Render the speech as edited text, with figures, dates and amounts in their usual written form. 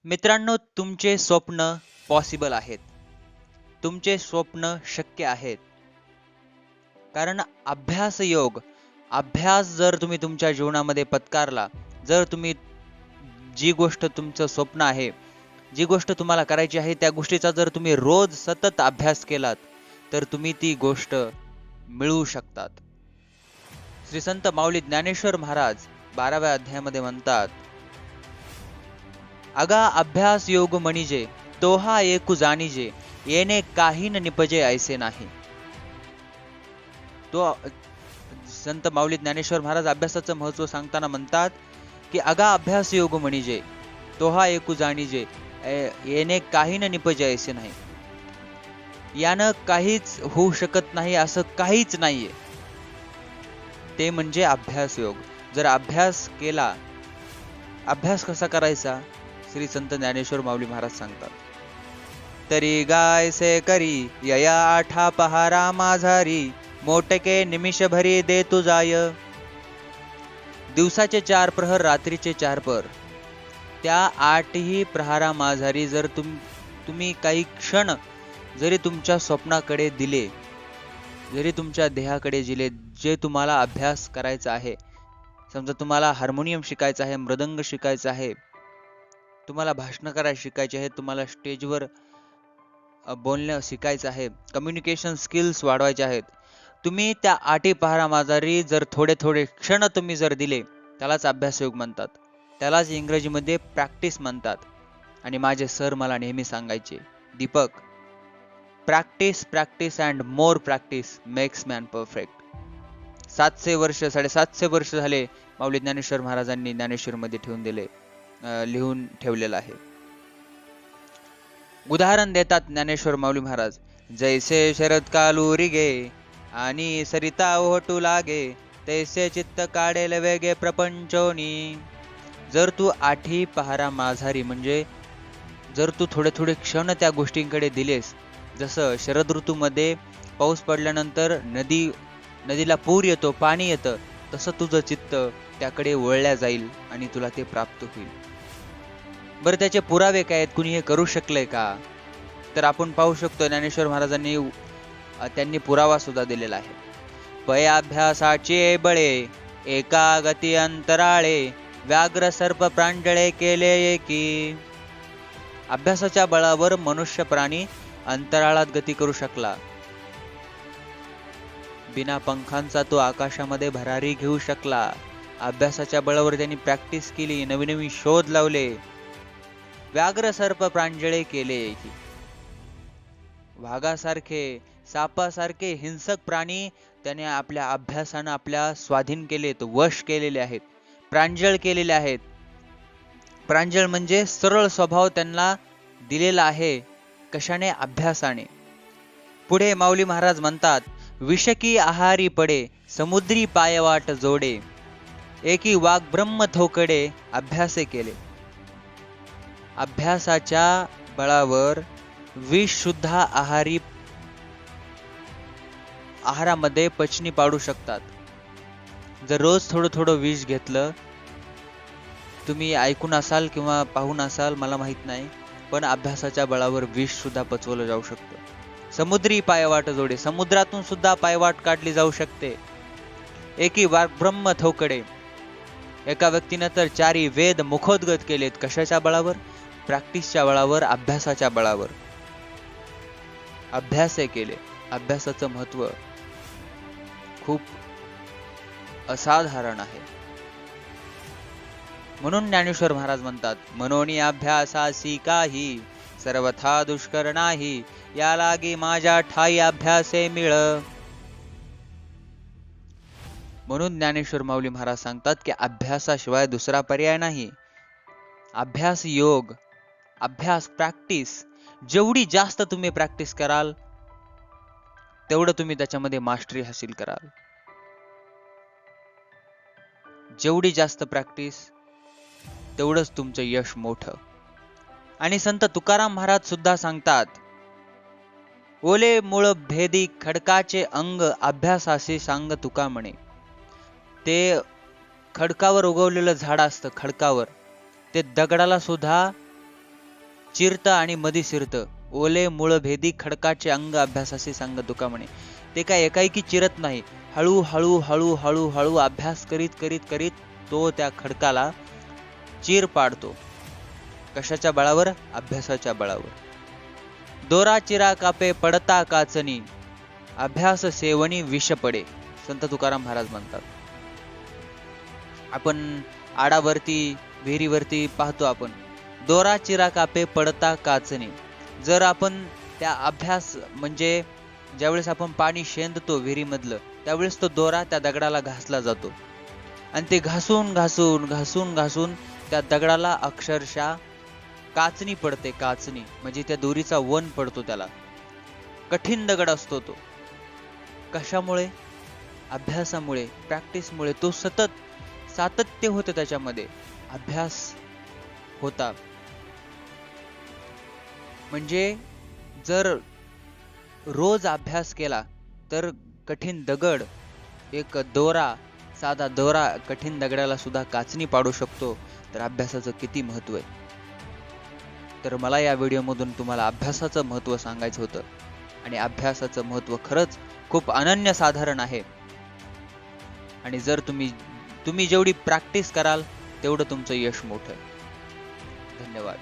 मित्रांनो, तुमचे स्वप्न पॉसिबल आहेत. तुमचे स्वप्न शक्य आहेत. कारण अभ्यास जर तुम्ही तुमच्या जीवनामध्ये पत्कारला, जर तुम्ही जी गोष्ट तुमचं स्वप्न आहे, जी गोष्ट तुम्हाला करायची आहे, त्या गोष्टीचा जर तुम्ही रोज सतत अभ्यास केलात, तर तुम्ही ती गोष्ट मिळवू शकतात. श्री संत माऊली ज्ञानेश्वर महाराज 12व्या अध्यायामध्ये म्हणतात, अगा अभ्यास योग म्हणिजे तो हा एकू जाणीजे येणे काही न निपजे ऐसे नाही. तो संत माऊली ज्ञानेश्वर महाराज अभ्यासाचं महत्व सांगताना म्हणतात की अगा अभ्यास योग म्हणिजे तो हा एकू जाणीजे येणे काही न निपजे ऐसे नाही. यानं काहीच होऊ शकत नाही असं काहीच नाहीये. ते म्हणजे अभ्यास योग. जर अभ्यास केला, अभ्यास कसा करायचा श्री संत ज्ञानेश्वर माऊली महाराज सांगतात. तरी गायसे करी यया आठा पहारा माझारी मोटके निमिष भरी दे तू जाय. दिवसाचे 4 प्रहर, रात्रीचे 4 प्रहर, त्या 8ही प्रहारा माझारी जर तुम्ही काही क्षण जरी तुमच्या स्वप्नाकडे दिले, जरी तुमच्या देहाकडे दिले, जे तुम्हाला अभ्यास करायचा आहे, समजा तुम्हाला हार्मोनियम शिकायचं आहे, मृदंग शिकायचा आहे, तुम्हाला भाषण करायला शिकायचे आहे, तुम्हाला स्टेजवर बोलणं शिकायचं आहे, कम्युनिकेशन स्किल्स वाढवायचे आहेत, तुम्ही त्या 8ही पहारा माझारी जर थोडे थोडे क्षण तुम्ही जर दिले, त्यालाच अभ्यास योग म्हणतात. त्यालाच इंग्रजीमध्ये प्रॅक्टिस म्हणतात. आणि माझे सर मला नेहमी सांगायचे, Deepak, practice practice and more practice makes man perfect. 750 वर्ष झाले माऊली ज्ञानेश्वर महाराजांनी ज्ञानेश्वरमध्ये लिहून ठेवलेलं आहे. उदाहरण देतात ज्ञानेश्वर माऊली महाराज, जैसे शरद कालू रिगे आणि सरिता ओहटू लागे तैसे चित्त काढेल वेगे प्रपंचोनी. जर तू 8ही पहारा माझारी म्हणजे जर तू थोडे थोडे क्षण त्या गोष्टींकडे दिलेस, जसं शरद ऋतूमध्ये पाऊस पडल्यानंतर नदीला पूर येतो, पाणी येतं, तसं तुझं चित्त त्याकडे वळल्या जाईल आणि तुला ते प्राप्त होईल. बरं, त्याचे पुरावे काय आहेत? कुणी हे करू शकलंय का? तर आपण पाहू शकतो ज्ञानेश्वर महाराजांनी त्यांनी पुरावा सुद्धा दिलेला आहे. पय अभ्यासाचे बळे एका गती अंतराळे व्याघ्र सर्प प्रांजळे केले एकी. अभ्यासाच्या बळावर मनुष्य प्राणी अंतराळात गती करू शकला. बिना पंखांचा तो आकाशामध्ये भरारी घेऊ शकला. अभ्यासाच्या बळावर त्यांनी प्रॅक्टिस केली, नवीन नवीन शोध लावले. व्याघ्र सर्प प्रांजळे केले की वाघासारखे, सापासारखे हिंसक प्राणी त्याने आपल्या अभ्यासानं आपल्या स्वाधीन केलेत, वश केलेले आहेत, प्रांजळ केलेले आहेत. प्रांजळ म्हणजे सरळ स्वभाव त्यांना दिलेला आहे. कशाने? अभ्यासाने. पुढे माऊली महाराज म्हणतात, विषकी आहारी पडे समुद्री पायवाट जोडे एकी वाघ ब्रह्म थोकडे अभ्यासे केले. अभ्यासाच्या बळावर विष सुद्धा आहारामध्ये पचनी पाडू शकतात. जर रोज थोडं थोडं विष घेतलं, तुम्ही ऐकून असाल किंवा पाहून असाल, मला माहित नाही, पण अभ्यासाच्या बळावर विष सुद्धा पचवलं जाऊ शकतं. समुद्री पायवाट जोडे, समुद्रातून सुद्धा पायवाट काढली जाऊ शकते. एकी वाघ ब्रह्म थोकडे, एका व्यक्तीनं तर 4ही वेद मुखोद्गत केलेत. कशाच्या बळावर? प्रॅक्टिसच्या बळावर, अभ्यासाच्या बळावर. अभ्यास केले. अभ्यासाचं महत्व खूप असाधारण आहे. म्हणून ज्ञानेश्वर महाराज म्हणतात, मनोनी अभ्यासासी काही सर्वथा दुष्कर नाही या लागी माझ्या ठाई अभ्यासे मिळ. म्हणून ज्ञानेश्वर माऊली महाराज सांगतात की अभ्यासाशिवाय दुसरा पर्याय नाही. अभ्यास योग, अभ्यास प्रॅक्टिस, जेवढी जास्त तुम्ही प्रॅक्टिस कराल तेवढं तुम्ही त्याच्यामध्ये मास्टरी हासिल कराल. जेवढी जास्त प्रॅक्टिस तेवढंच तुमचं यश मोठं. आणि संत तुकाराम महाराज सुद्धा सांगतात, ओले मूळ भेदी खडकाचे अंग अभ्यासाशी सांग तुका म्हणे. ते खडकावर उगवलेलं झाड असतं, खडकावर ते दगडाला सुद्धा चिरत आणि मधी शिरत, ओले मूळ भेदी खडकाचे अंग अभ्यासाशी सांग तुका म्हणे. ते काय एकाएकी चिरत नाही, हळू हळू हळू हळू हळू अभ्यास करीत करीत करीत तो त्या खडकाला चीर पाडतो. कशाच्या बळावर? अभ्यासाच्या बळावर. दोरा चिरा कापे पडता काचनी, अभ्यास सेवनी विष पडे, संत तुकाराम महाराज म्हणतात. आपण आडावरती विहिरीवरती पाहतो आपण, दोरा चिरा कापे पडता काचनी. जर आपण त्या अभ्यास म्हणजे ज्यावेळेस आपण पाणी शेंदतो विहिरीमधलं, त्यावेळेस तो दोरा त्या दगडाला घासला जातो आणि ते घासून घासून घासून घासून त्या दगडाला अक्षरशः काचनी पडते. काचनी म्हणजे त्या दोरीचा वन पडतो त्याला. कठीण दगड असतो तो. कशामुळे? अभ्यासामुळे, प्रॅक्टिसमुळे. तो सतत सातत्य होतं त्याच्यामध्ये, अभ्यास होता. म्हणजे जर रोज अभ्यास केला तर कठीण दगड, एक दोरा, साधा दोरा कठीण दगडाला सुद्धा काचनी पाडू शकतो. तर अभ्यासाचं किती महत्व आहे. तर मला या व्हिडिओमधून तुम्हाला अभ्यासाचं महत्व सांगायचं होतं आणि अभ्यासाचं महत्व खरंच खूप अनन्यसाधारण आहे. आणि जर तुम्ही जेवढी प्रॅक्टिस कराल तेवढं तुमचं यश मोठं. धन्यवाद.